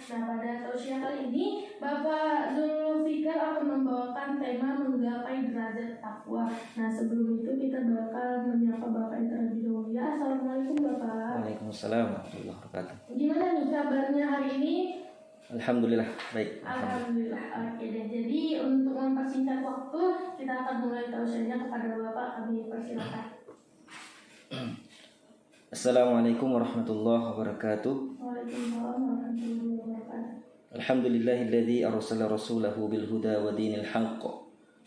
Nah, pada tausiah kali ini Bapak Zulfikar akan membawakan tema menggapai derajat takwa. Nah, sebelum itu kita bakal menyapa Bapak yang terlebih dahulu. Ya, Assalamualaikum Bapak. Waalaikumsalam warahmatullahi wabarakatuh. Gimana nih kabarnya hari ini? Alhamdulillah baik. Alhamdulillah. Oke deh. Jadi untuk mempersingkat waktu, kita akan mulai tausiahnya kepada Bapak. Kami persilakan. Assalamualaikum warahmatullahi wabarakatuh. Waalaikumsalam warahmatullahi wabarakatuh. Alhamdulillahilladzi arsala rasulahu bil huda wa dinil haqq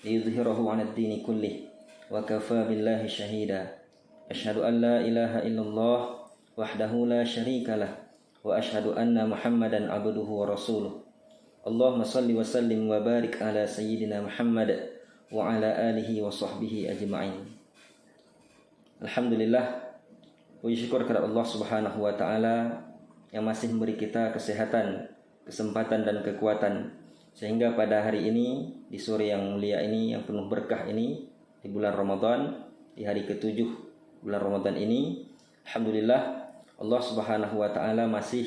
liyudhhirahu 'alad dini kullih wa kafaa billahi shahida. Asyhadu an la ilaha illallah wahdahu la syarikalah wa asyhadu anna Muhammadan 'abduhu wa rasuluh. Allahumma shalli wa sallim wa barik ala sayyidina Muhammad wa ala alihi wa sahbihi ajma'in. Alhamdulillah, puji syukur kepada Allah Subhanahu wa taala yang masih memberi kita kesehatan, kesempatan dan kekuatan sehingga pada hari ini di sore yang mulia ini yang penuh berkah ini di bulan Ramadan, di hari ke-7 bulan Ramadan ini, alhamdulillah Allah Subhanahu wa taala masih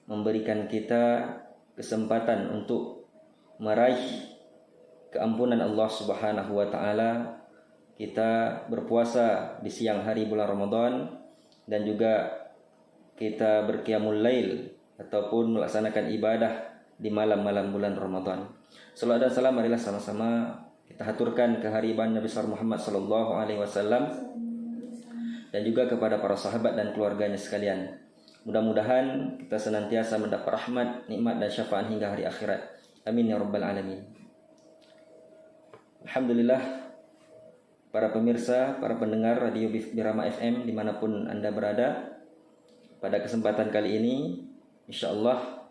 memberikan kita kesempatan untuk meraih keampunan Allah Subhanahu wa taala. Kita berpuasa di siang hari bulan Ramadan dan juga kita berqiyamul lail ataupun melaksanakan ibadah di malam-malam bulan Ramadan. Salawat dan salam marilah sama-sama kita haturkan kehadiran Nabi Muhammad sallallahu alaihi wasallam dan juga kepada para sahabat dan keluarganya sekalian. Mudah-mudahan kita senantiasa mendapat rahmat, nikmat dan syafaat hingga hari akhirat. Amin ya rabbal alamin. Alhamdulillah, para pemirsa, para pendengar Radio Birama FM dimanapun Anda berada, pada kesempatan kali ini insyaallah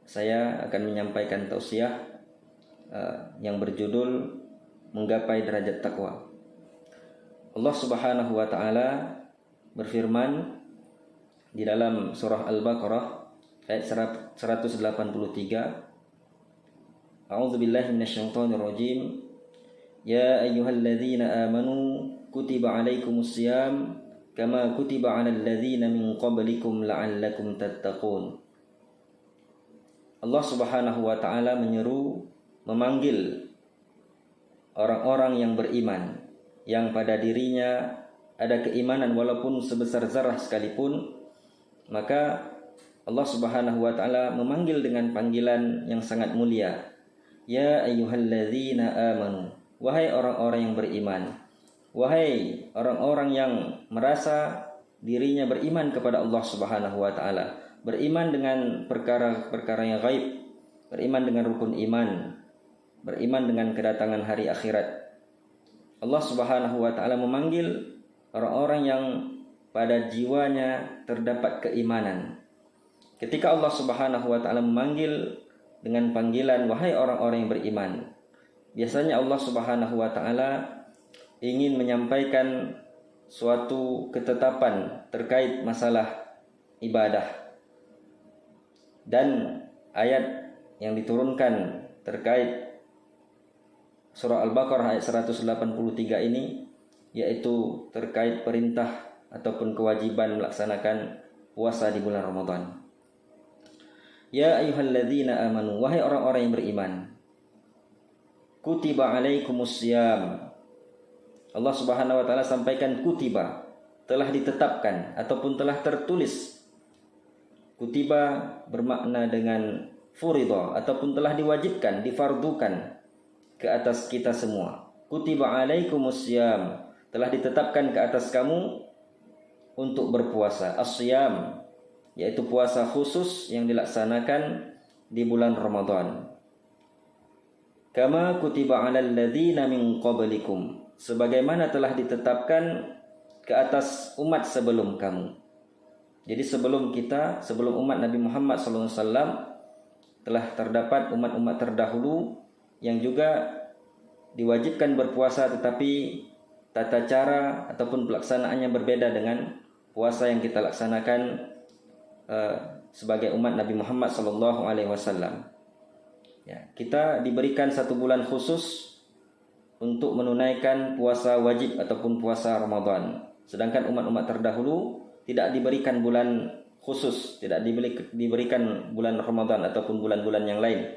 saya akan menyampaikan tausiah yang berjudul menggapai derajat takwa. Allah Subhanahu wa taala berfirman di dalam surah Al-Baqarah ayat 183, A'udzubillahi minasyaitonir rajim. Ya ayyuhalladzina amanu kutiba alaikumusiyam kama kutiba 'alal ladzina min qablikum la'allakum tattaqun. Allah Subhanahu wa taala menyeru, memanggil orang-orang yang beriman yang pada dirinya ada keimanan walaupun sebesar zarah sekalipun, maka Allah Subhanahu wa taala memanggil dengan panggilan yang sangat mulia. Ya ayyuhalladzina amanu, wahai orang-orang yang beriman, wahai orang-orang yang merasa dirinya beriman kepada Allah Subhanahu wa taala, beriman dengan perkara-perkara yang gaib, beriman dengan rukun iman, beriman dengan kedatangan hari akhirat. Allah Subhanahu wa taala memanggil orang-orang yang pada jiwanya terdapat keimanan. Ketika Allah Subhanahu wa taala memanggil dengan panggilan wahai orang-orang yang beriman, biasanya Allah Subhanahu wa taala ingin menyampaikan suatu ketetapan terkait masalah ibadah. Dan ayat yang diturunkan terkait surah Al-Baqarah ayat 183 ini yaitu terkait perintah ataupun kewajiban melaksanakan puasa di bulan Ramadan. Ya ayyuhalladzina amanu, wahai orang-orang yang beriman, kutiba alaikumusiyam. Allah Subhanahu wa taala sampaikan kutiba, telah ditetapkan ataupun telah tertulis. Kutiba bermakna dengan furidah ataupun telah diwajibkan, difardukan ke atas kita semua. Kutiba alaikumusiyam, telah ditetapkan ke atas kamu untuk berpuasa. As-siyam, yaitu puasa khusus yang dilaksanakan di bulan Ramadan. Kama kutiba 'alal ladzina min qablikum, sebagaimana telah ditetapkan ke atas umat sebelum kamu. Jadi sebelum kita, sebelum umat Nabi Muhammad SAW, telah terdapat umat-umat terdahulu yang juga diwajibkan berpuasa, tetapi tata cara ataupun pelaksanaannya berbeda dengan puasa yang kita laksanakan sebagai umat Nabi Muhammad SAW. Ya, kita diberikan 1 bulan khusus untuk menunaikan puasa wajib ataupun puasa Ramadan. Sedangkan umat-umat terdahulu tidak diberikan bulan khusus, tidak diberikan bulan Ramadan ataupun bulan-bulan yang lain.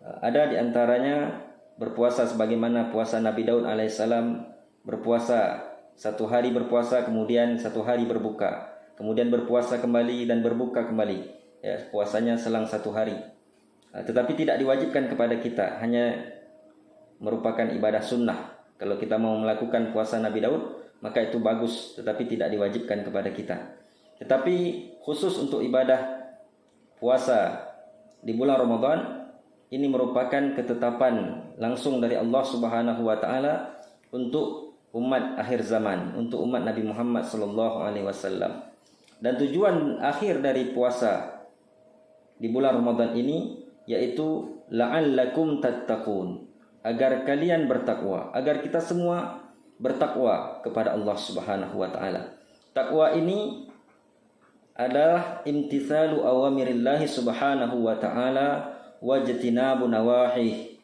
Ada di antaranya berpuasa sebagaimana puasa Nabi Daud alaihissalam, berpuasa 1 hari berpuasa kemudian 1 hari berbuka, kemudian berpuasa kembali dan berbuka kembali. Ya, puasanya selang 1 hari. Tetapi tidak diwajibkan kepada kita, hanya merupakan ibadah sunnah. Kalau kita mau melakukan puasa Nabi Daud, maka itu bagus, tetapi tidak diwajibkan kepada kita. Tetapi khusus untuk ibadah puasa di bulan Ramadan, ini merupakan ketetapan langsung dari Allah Subhanahu wa taala untuk umat akhir zaman, untuk umat Nabi Muhammad sallallahu alaihi wasallam. Dan tujuan akhir dari puasa di bulan Ramadan ini yaitu la'allakum tattaqun, agar kalian bertakwa, agar kita semua bertakwa kepada Allah Subhanahu wa taala. Takwa ini adalah imtithalu awamirillahi subhanahu wa ta'ala wajtinabu nawahih,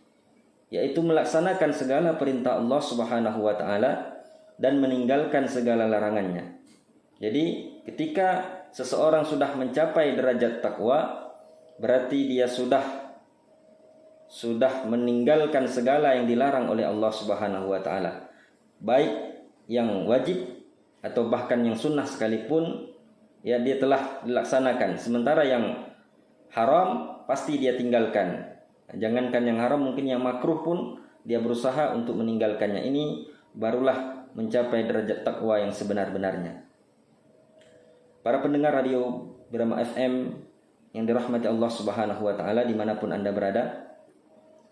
yaitu melaksanakan segala perintah Allah Subhanahu wa taala dan meninggalkan segala larangannya. Jadi ketika seseorang sudah mencapai derajat takwa, berarti dia sudah meninggalkan segala yang dilarang oleh Allah Subhanahu wa taala, baik yang wajib atau bahkan yang sunnah sekalipun, ya dia telah dilaksanakan. Sementara yang haram pasti dia tinggalkan. Jangankan yang haram, mungkin yang makruh pun dia berusaha untuk meninggalkannya. Ini barulah mencapai derajat takwa yang sebenar-benarnya. Para pendengar radio Birama FM yang dirahmati Allah Subhanahu wa taala dimanapun Anda berada,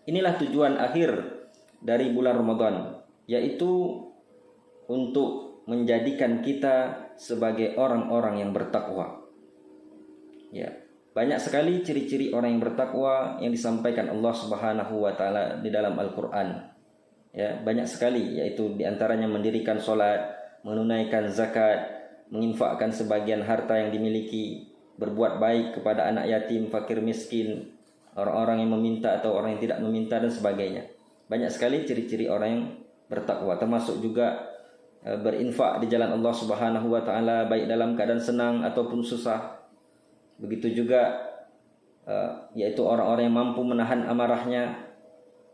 inilah tujuan akhir dari bulan Ramadan, yaitu untuk menjadikan kita sebagai orang-orang yang bertakwa. Ya, banyak sekali ciri-ciri orang yang bertakwa yang disampaikan Allah Subhanahu wa taala di dalam Al-Qur'an. Ya, banyak sekali, yaitu diantaranya mendirikan sholat, menunaikan zakat, menginfakkan sebagian harta yang dimiliki, berbuat baik kepada anak yatim, fakir miskin, orang-orang yang meminta atau orang yang tidak meminta dan sebagainya. Banyak sekali ciri-ciri orang yang bertakwa, termasuk juga berinfak di jalan Allah Subhanahu wa taala baik dalam keadaan senang ataupun susah. Begitu juga yaitu orang-orang yang mampu menahan amarahnya.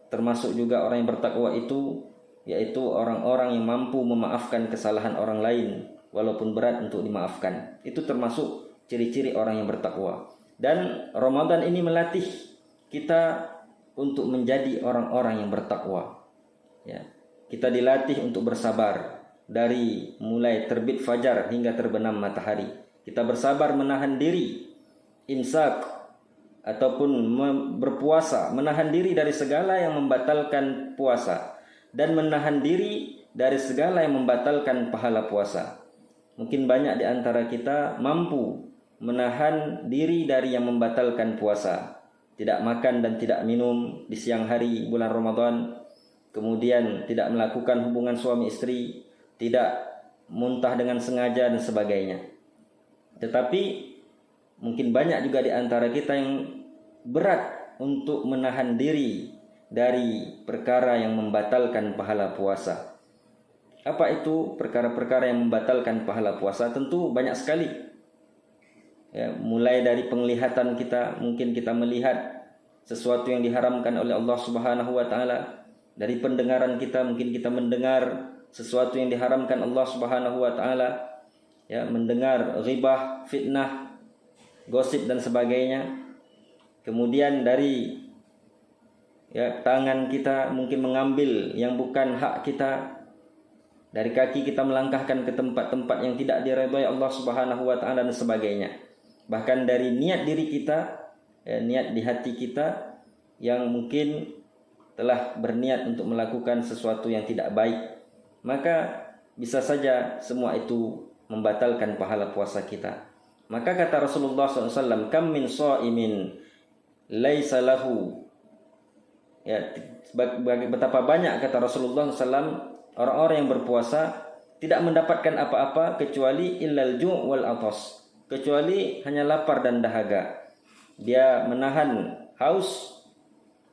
Termasuk juga orang yang bertakwa itu yaitu orang-orang yang mampu memaafkan kesalahan orang lain walaupun berat untuk dimaafkan. Itu termasuk ciri-ciri orang yang bertakwa. Dan Ramadan ini melatih kita untuk menjadi orang-orang yang bertakwa. Ya, kita dilatih untuk bersabar dari mulai terbit fajar hingga terbenam matahari. Kita bersabar menahan diri, imsak ataupun berpuasa, menahan diri dari segala yang membatalkan puasa dan menahan diri dari segala yang membatalkan pahala puasa. Mungkin banyak di antara kita mampu menahan diri dari yang membatalkan puasa, tidak makan dan tidak minum di siang hari bulan Ramadan, kemudian tidak melakukan hubungan suami istri, tidak muntah dengan sengaja dan sebagainya. Tetapi mungkin banyak juga di antara kita yang berat untuk menahan diri dari perkara yang membatalkan pahala puasa. Apa itu perkara-perkara yang membatalkan pahala puasa? Tentu banyak sekali. Ya, mulai dari penglihatan kita, mungkin kita melihat sesuatu yang diharamkan oleh Allah Subhanahu wa taala. Dari pendengaran kita, mungkin kita mendengar sesuatu yang diharamkan Allah Subhanahu wa taala. Ya, mendengar ghibah, fitnah, gosip dan sebagainya. Kemudian dari tangan kita mungkin mengambil yang bukan hak kita. Dari kaki kita melangkahkan ke tempat-tempat yang tidak diridhai Allah Subhanahu wa taala dan sebagainya. Bahkan dari niat diri kita, niat di hati kita yang mungkin telah berniat untuk melakukan sesuatu yang tidak baik, maka bisa saja semua itu membatalkan pahala puasa kita. Maka kata Rasulullah SAW, kam min sha'imin laisa lahu, ya, betapa banyak kata Rasulullah SAW orang-orang yang berpuasa tidak mendapatkan apa-apa kecuali illal ju' wal atas, kecuali hanya lapar dan dahaga. Dia menahan haus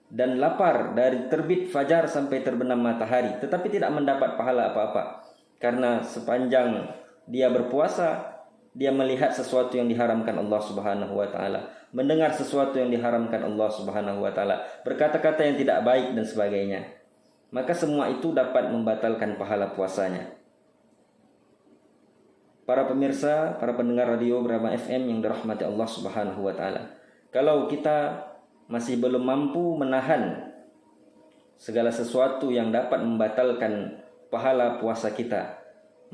dan lapar dari terbit fajar sampai terbenam matahari, tetapi tidak mendapat pahala apa-apa. Karena sepanjang dia berpuasa, dia melihat sesuatu yang diharamkan Allah Subhanahu wa taala, mendengar sesuatu yang diharamkan Allah Subhanahu wa taala, berkata-kata yang tidak baik dan sebagainya, maka semua itu dapat membatalkan pahala puasanya. Para pemirsa, para pendengar radio Brahma FM yang dirahmati Allah Subhanahu wa taala, kalau kita masih belum mampu menahan segala sesuatu yang dapat membatalkan pahala puasa kita,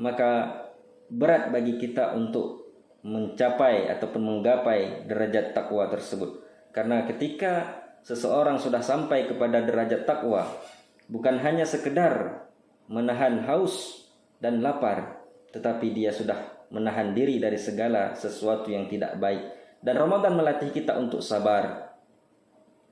maka berat bagi kita untuk mencapai ataupun menggapai derajat takwa tersebut. Karena ketika seseorang sudah sampai kepada derajat takwa, bukan hanya sekedar menahan haus dan lapar, tetapi dia sudah menahan diri dari segala sesuatu yang tidak baik. Dan Ramadan melatih kita untuk sabar.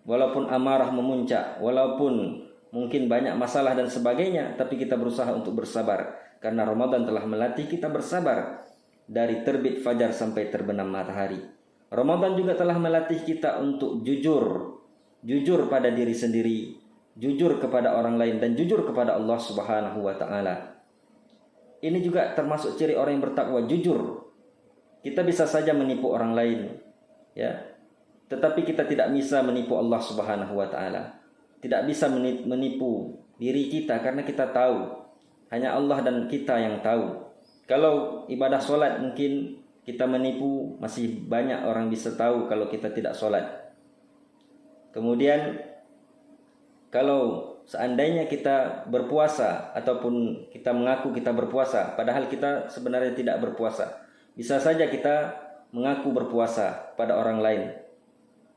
Walaupun amarah memuncak, walaupun mungkin banyak masalah dan sebagainya, tapi kita berusaha untuk bersabar. Karena Ramadan telah melatih kita bersabar dari terbit fajar sampai terbenam matahari. Ramadan juga telah melatih kita untuk jujur pada diri sendiri, jujur kepada orang lain, dan jujur kepada Allah Subhanahu wa taala. Ini juga termasuk ciri orang yang bertakwa, jujur. Kita bisa saja menipu orang lain, ya. Tetapi kita tidak bisa menipu Allah Subhanahu wa taala. Tidak bisa menipu diri kita karena kita tahu hanya Allah dan kita yang tahu. Kalau ibadah solat mungkin kita menipu, masih banyak orang bisa tahu kalau kita tidak solat. Kemudian kalau seandainya kita berpuasa ataupun kita mengaku kita berpuasa, padahal kita sebenarnya tidak berpuasa, bisa saja kita mengaku berpuasa pada orang lain.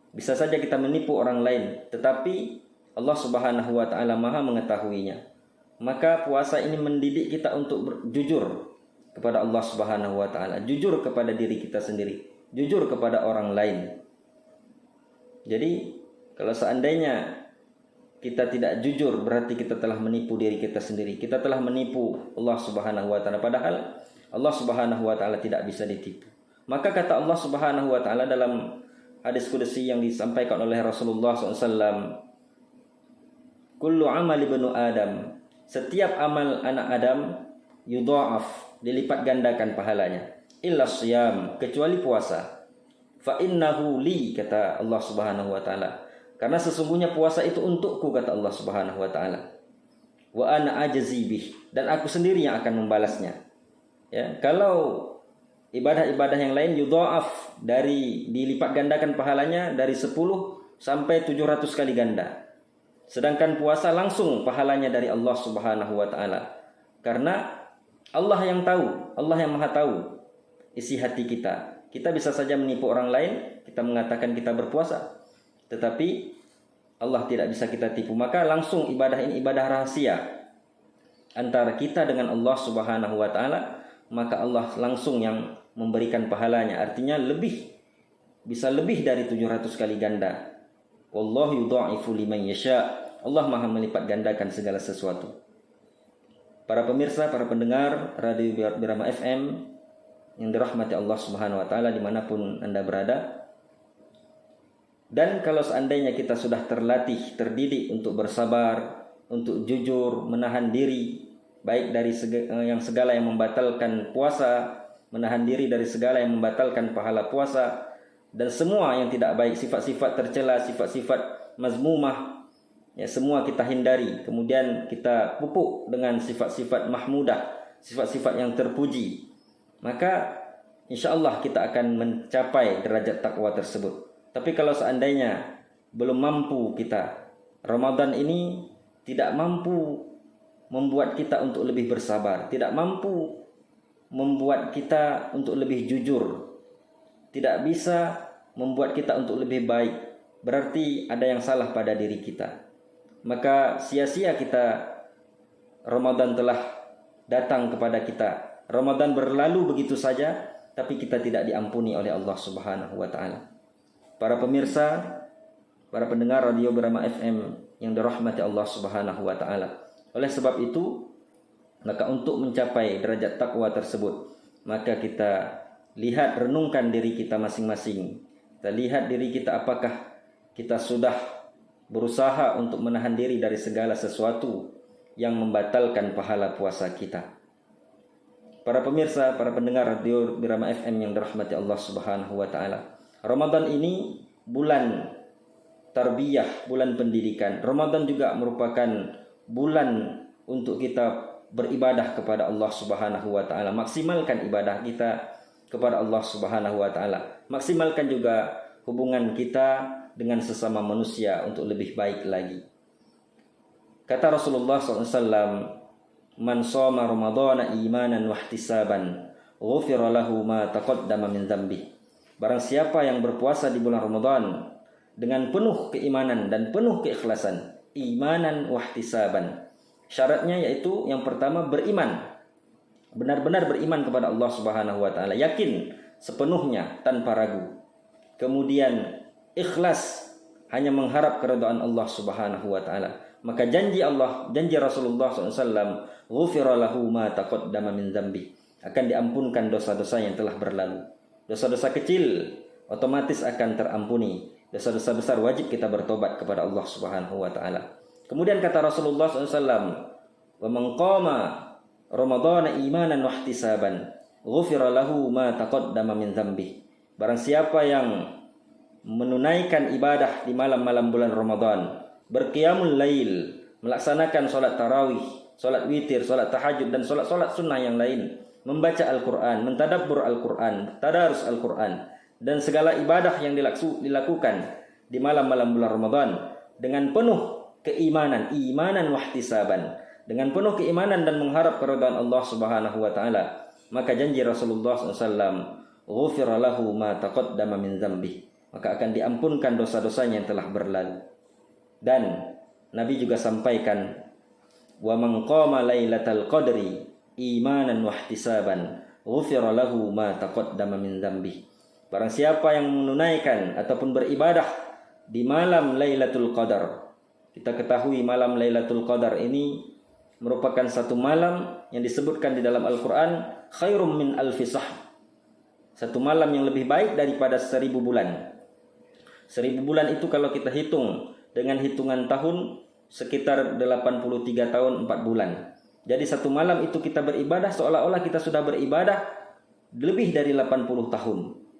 Bisa saja kita menipu orang lain, tetapi Allah Subhanahu wa taala Maha mengetahuinya. Maka puasa ini mendidik kita untuk jujur kepada Allah Subhanahu wa taala, jujur kepada diri kita sendiri, jujur kepada orang lain. Jadi, kalau seandainya kita tidak jujur, berarti kita telah menipu diri kita sendiri. Kita telah menipu Allah Subhanahu wa taala, padahal Allah Subhanahu wa taala tidak bisa ditipu. Maka kata Allah Subhanahu wa taala dalam hadis qudsi yang disampaikan oleh Rasulullah SAW, kullu amal ibnu Adam, setiap amal anak Adam yudha'af, dilipat gandakan pahalanya, illa siyam, kecuali puasa. Fa innahu li, kata Allah Subhanahu wa taala, karena sesungguhnya puasa itu untukku, kata Allah Subhanahu wa taala. Wa ana ajzi bih, dan aku sendiri yang akan membalasnya. Ya, kalau ibadah-ibadah yang lain yudha'af, dari dilipat gandakan pahalanya dari 10 sampai 700 kali ganda. Sedangkan puasa langsung pahalanya dari Allah Subhanahu wa taala. Karena Allah yang tahu, Allah yang Maha tahu isi hati kita. Kita bisa saja menipu orang lain, kita mengatakan kita berpuasa, tetapi Allah tidak bisa kita tipu. Maka langsung ibadah ini ibadah rahasia antara kita dengan Allah Subhanahu wa taala, maka Allah langsung yang memberikan pahalanya. Artinya bisa lebih dari 700 kali ganda. Wallahu yudha'ifu liman yasha. Allah Maha melipat gandakan segala sesuatu. Para pemirsa, para pendengar Radio Birama FM yang dirahmati Allah Subhanahu wa taala dimanapun Anda berada. Dan kalau seandainya kita sudah terlatih, terdidik untuk bersabar, untuk jujur, menahan diri baik dari segala yang membatalkan puasa, menahan diri dari segala yang membatalkan pahala puasa, dan semua yang tidak baik, sifat-sifat tercela, sifat-sifat mazmumah, ya, semua kita hindari. Kemudian kita pupuk dengan sifat-sifat mahmudah, sifat-sifat yang terpuji. Maka insya-Allah kita akan mencapai derajat takwa tersebut. Tapi kalau seandainya belum mampu kita, Ramadan ini tidak mampu membuat kita untuk lebih bersabar, tidak mampu membuat kita untuk lebih jujur, tidak bisa membuat kita untuk lebih baik, berarti ada yang salah pada diri kita. Maka sia-sia kita, Ramadan telah datang kepada kita, Ramadan berlalu begitu saja, tapi kita tidak diampuni oleh Allah Subhanahu wa taala. Para pemirsa, para pendengar Radio Birama FM yang dirahmati Allah Subhanahu wa taala. Oleh sebab itu, maka untuk mencapai derajat takwa tersebut, maka kita lihat, renungkan diri kita masing-masing. Kita lihat diri kita, apakah kita sudah berusaha untuk menahan diri dari segala sesuatu yang membatalkan pahala puasa kita. para pemirsa, para pendengar radio Birama FM yang dirahmati Allah Subhanahu wa taala. Ramadan ini bulan tarbiyah, bulan pendidikan. Ramadan juga merupakan bulan untuk kita beribadah kepada Allah Subhanahu wa taala. Maksimalkan ibadah kita kepada Allah Subhanahu wa taala. Maksimalkan juga hubungan kita dengan sesama manusia untuk lebih baik lagi. Kata Rasulullah SAW, "Man shoma Ramadhana imanan wa ihtisaban, ghufira lahu ma taqaddama min dzambi." Barang siapa yang berpuasa di bulan Ramadan dengan penuh keimanan dan penuh keikhlasan, imanan wa ihtisaban. Syaratnya yaitu yang pertama beriman. Benar-benar beriman kepada Allah Subhanahu wa taala, yakin sepenuhnya tanpa ragu. Kemudian ikhlas, hanya mengharap keridhaan Allah Subhanahu wa taala. Maka janji Rasulullah SAW, ghufira lahu ma taqaddama min dzambi, akan diampunkan dosa-dosa yang telah berlalu. Dosa-dosa kecil otomatis akan terampuni. Dosa-dosa besar wajib kita bertobat kepada Allah Subhanahu wa taala. Kemudian kata Rasulullah SAW, "Wa man qama Ramadhana imanan wa ihtisaban, ghufira lahu ma taqaddama min dzambi." Barang siapa yang menunaikan ibadah di malam-malam bulan Ramadan, berqiyamul lail, melaksanakan salat tarawih, salat witir, salat tahajud dan salat-salat sunnah yang lain, membaca Al-Qur'an, mentadabbur Al-Qur'an, tadarus Al-Qur'an, dan segala ibadah yang dilakukan di malam-malam bulan Ramadan dengan penuh keimanan, imanan wa ihtisaban, dengan penuh keimanan dan mengharap keridhaan Allah Subhanahu wa taala, maka janji Rasulullah SAW, ghufira lahu ma taqaddama min dzambi, maka akan diampunkan dosa-dosanya yang telah berlalu. Dan Nabi juga sampaikan, wa man qama lailatal qadri imanan wa ihtisaban, ghufira lahu ma taqaddama min dzambi. Barang siapa yang menunaikan ataupun beribadah di malam Lailatul Qadar. Kita ketahui malam Lailatul Qadar ini merupakan satu malam yang disebutkan di dalam Al-Quran, khairum min alfi sahr. Satu malam yang lebih baik daripada 1000 bulan. 1000 bulan itu kalau kita hitung dengan hitungan tahun sekitar 83 tahun 4 bulan. Jadi satu malam itu kita beribadah seolah-olah kita sudah beribadah lebih dari 80 tahun.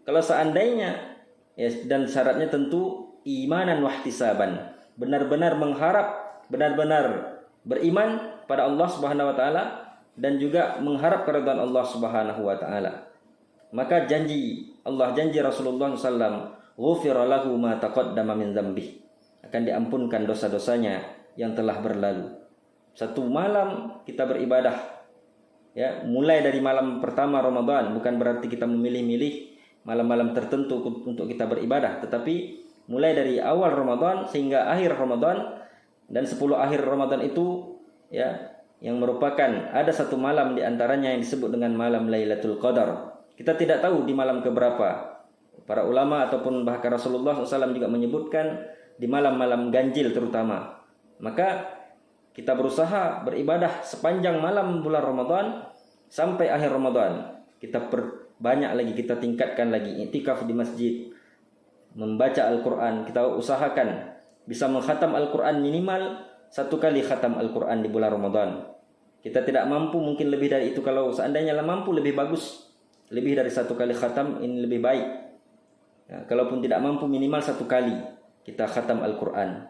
Kalau seandainya, ya, dan syaratnya tentu imanan wa ihtisaban, benar-benar mengharap, benar-benar beriman pada Allah Subhanahu wa taala dan juga mengharap keridhaan Allah Subhanahu wa taala. Maka janji Rasulullah SAW, ghufira lahu ma taqaddama min dzambi, akan diampunkan dosa-dosanya yang telah berlalu. Satu malam kita beribadah, ya, mulai dari malam pertama Ramadan, bukan berarti kita memilih-milih malam-malam tertentu untuk kita beribadah, tetapi mulai dari awal Ramadan sehingga akhir Ramadan, dan 10 akhir Ramadan itu, ya, yang merupakan ada satu malam di antaranya yang disebut dengan malam Lailatul Qadar. Kita tidak tahu di malam keberapa. Para ulama ataupun bahkan Rasulullah SAW juga menyebutkan di malam-malam ganjil terutama. Maka kita berusaha beribadah sepanjang malam bulan Ramadan sampai akhir Ramadan. Kita perbanyak lagi, kita tingkatkan lagi i'tikaf di masjid, membaca Al-Quran. Kita usahakan bisa mengkhatam Al-Quran minimal 1 kali khatam Al-Quran di bulan Ramadan. Kita tidak mampu, mungkin lebih dari itu. Kalau seandainya mampu lebih bagus, lebih dari 1 kali khatam ini lebih baik. Ya, kalaupun tidak mampu minimal 1 kali kita khatam Al-Quran.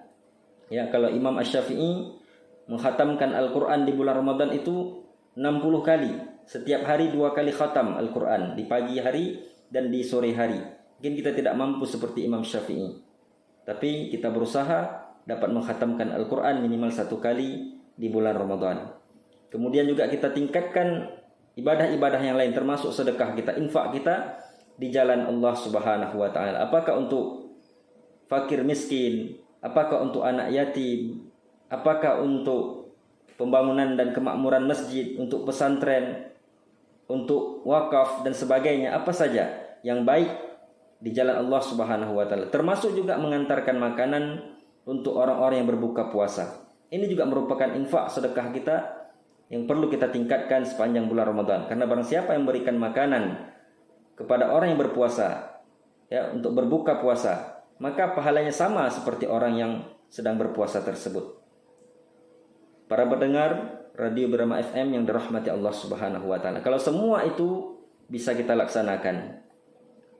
Ya, kalau Imam Asy-Syafi'i mengkhatamkan Al-Quran di bulan Ramadan itu 60 kali. Setiap hari 2 kali khatam Al-Quran, di pagi hari dan di sore hari. Mungkin kita tidak mampu seperti Imam Syafi'i, tapi kita berusaha dapat mengkhatamkan Al-Quran minimal 1 kali di bulan Ramadan. Kemudian juga kita tingkatkan ibadah-ibadah yang lain, termasuk sedekah kita, infak kita di jalan Allah Subhanahu wa taala. Apakah untuk fakir miskin, apakah untuk anak yatim, apakah untuk pembangunan dan kemakmuran masjid, untuk pesantren, untuk wakaf dan sebagainya, apa saja yang baik di jalan Allah Subhanahu wa taala, termasuk juga mengantarkan makanan untuk orang-orang yang berbuka puasa. Ini juga merupakan infak sedekah kita yang perlu kita tingkatkan sepanjang bulan Ramadan. Karena barang siapa yang memberikan makanan kepada orang yang berpuasa, ya, untuk berbuka puasa, maka pahalanya sama seperti orang yang sedang berpuasa tersebut. Para pendengar Radio Birama FM yang dirahmati Allah Subhanahu wa taala. Kalau semua itu bisa kita laksanakan,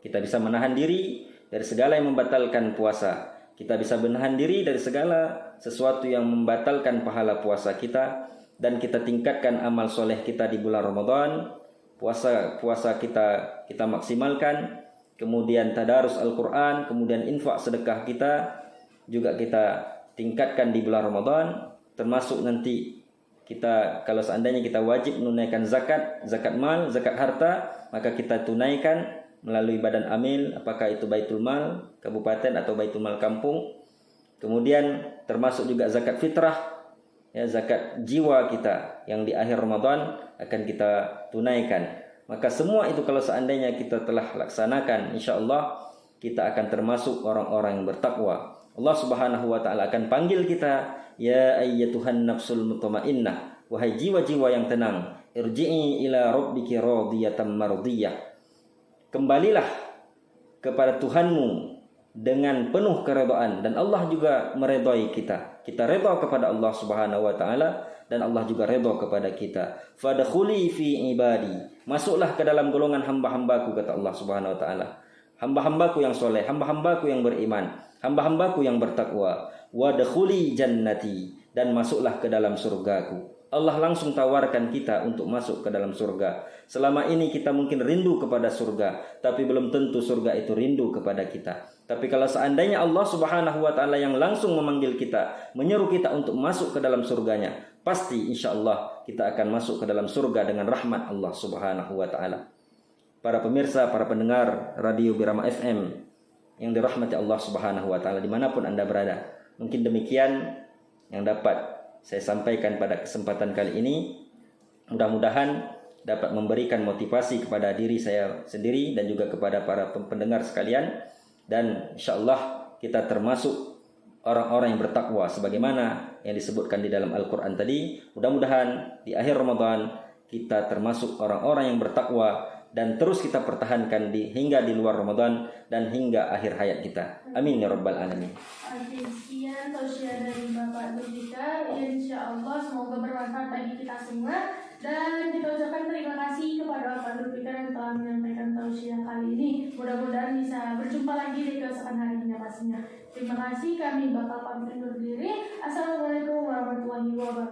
kita bisa menahan diri dari segala yang membatalkan puasa. Kita bisa menahan diri dari segala sesuatu yang membatalkan pahala puasa kita, dan kita tingkatkan amal soleh kita di bulan Ramadan. Puasa kita maksimalkan, kemudian tadarus Al-Quran, kemudian infak sedekah kita juga kita tingkatkan di bulan Ramadan. Termasuk nanti kita, kalau seandainya kita wajib menunaikan zakat mal, zakat harta, maka kita tunaikan melalui badan amil, apakah itu Baitul Mal kabupaten atau Baitul Mal kampung. Kemudian termasuk juga zakat fitrah, ya, zakat jiwa kita yang di akhir Ramadan akan kita tunaikan. Maka semua itu kalau seandainya kita telah laksanakan, insya Allah kita akan termasuk orang-orang yang bertakwa. Allah Subhanahu wa taala akan panggil kita, ya ayyatuhan nafsul mutmainnah, wahai jiwa-jiwa yang tenang, irji'i ila rabbiki radiyatan mardiyah. Kembalilah kepada Tuhanmu dengan penuh keredaan, dan Allah juga meredai kita. Kita redha kepada Allah Subhanahu wa taala dan Allah juga redha kepada kita. Fadkhuli fi ibadi. Masuklah ke dalam golongan hamba-hambaku, kata Allah Subhanahu wa taala. Hamba-hambaku yang soleh, hamba-hambaku yang beriman, hamba-hambaku yang bertakwa. Wadkhuli jannati, dan masuklah ke dalam surgaku. Allah langsung tawarkan kita untuk masuk ke dalam surga. Selama ini kita mungkin rindu kepada surga, tapi belum tentu surga itu rindu kepada kita. Tapi kalau seandainya Allah Subhanahu wa taala yang langsung memanggil kita, menyeru kita untuk masuk ke dalam surganya, pasti insya Allah kita akan masuk ke dalam surga dengan rahmat Allah Subhanahu wa taala. Para pemirsa, para pendengar Radio Birama FM yang dirahmati Allah Subhanahu wa taala dimanapun Anda berada, mungkin demikian yang dapat saya sampaikan pada kesempatan kali ini. Mudah-mudahan dapat memberikan motivasi kepada diri saya sendiri dan juga kepada para pendengar sekalian, dan insyaallah kita termasuk orang-orang yang bertakwa sebagaimana yang disebutkan di dalam Al-Quran tadi. Mudah-mudahan di akhir Ramadan kita termasuk orang-orang yang bertakwa dan terus kita pertahankan hingga di luar Ramadan dan hingga akhir hayat kita. Amin ya rabbal alamin. Sekian tausiah dari Bapak Zulfikar. Insya Allah semoga bermanfaat bagi kita semua, dan kita ucapkan terima kasih kepada Bapak Zulfikar yang telah menyampaikan tausiah kali ini. Mudah-mudahan bisa berjumpa lagi di keesokan harinya pastinya. Terima kasih, kami bakal pamit undur diri. Assalamualaikum warahmatullahi wabarakatuh.